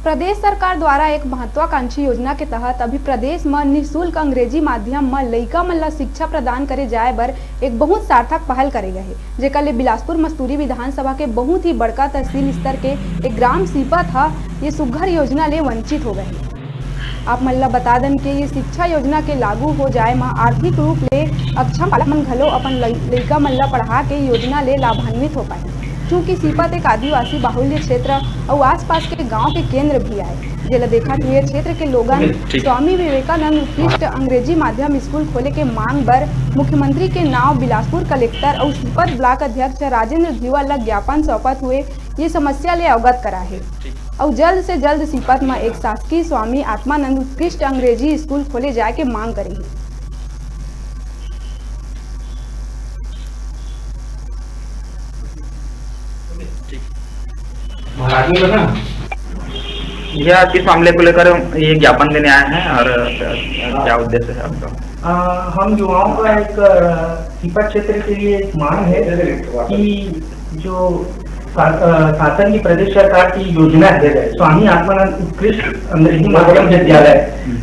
प्रदेश सरकार द्वारा एक महत्वाकांक्षी योजना के तहत अभी प्रदेश में निःशुल्क अंग्रेजी माध्यम में लइका मन ला शिक्षा प्रदान करे जाए बर एक बहुत सार्थक पहल करे गए, जेकर ले बिलासपुर मस्तूरी विधानसभा के बहुत ही बड़का तहसील स्तर के एक ग्राम सीपत हा ये सुघ्घर योजना ले वंचित हो गए। आप मन ला बता दें कि ये शिक्षा योजना के लागू हो जाए में आर्थिक रूप ले अक्षम बालक मन घलो अपन लइका मन ला पढ़ा के योजना ले लाभान्वित हो पाए। चूँकि सीपत एक आदिवासी बाहुल्य क्षेत्र और आसपास के गांव के केंद्र भी आए, जेला देखत हुए क्षेत्र के लोगन स्वामी विवेकानंद उत्कृष्ट अंग्रेजी माध्यम स्कूल खोले के मांग पर मुख्यमंत्री के नाव बिलासपुर कलेक्टर और सीपत ब्लॉक अध्यक्ष राजेंद्र धीवर ला ज्ञापन सौंपत हुए ये समस्या ले अवगत करा है और जल्द से जल्द सीपत में एक शासकीय स्वामी आत्मानंद उत्कृष्ट अंग्रेजी स्कूल खोले जाए के मांग करेंगे। भैया किस मामले को लेकर ये ज्ञापन देने आए हैं और क्या उद्देश्य है आपका? हम युवाओं का एक सीपत क्षेत्र के लिए एक मांग है कि जो शासन की प्रदेश सरकार की योजना है स्वामी आत्मानंद उत्कृष्ट अंग्रेजी माध्यम विद्यालय,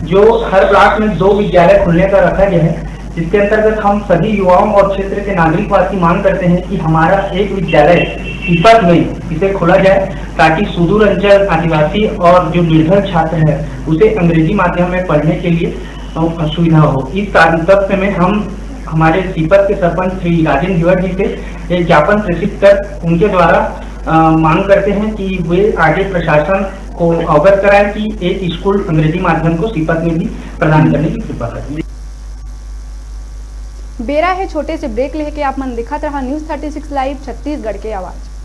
जो हर ब्लॉक में 2 विद्यालय खुलने का रखा गया है, जिसके अंतर्गत हम सभी युवाओं और क्षेत्र के नागरिकवासी मांग करते हैं कि हमारा एक विद्यालय सीपत में इसे खोला जाए ताकि सुदूर अंचल आदिवासी और जो निर्धन छात्र है उसे अंग्रेजी माध्यम में पढ़ने के लिए सुविधा हो। इस तथ्य में हम हमारे सीपत के सरपंच श्री राजेंद्र धीवर जी से एक ज्ञापन प्रेषित कर उनके द्वारा मांग करते हैं कि वे आगे प्रशासन को अवगत कराएं कि एक स्कूल अंग्रेजी माध्यम को सीपत में भी प्रदान करने की कृपा करें। बेरा है छोटे से ब्रेक लेके आप मन दिखत रहा न्यूज़ 36 लाइव छत्तीसगढ़ के आवाज।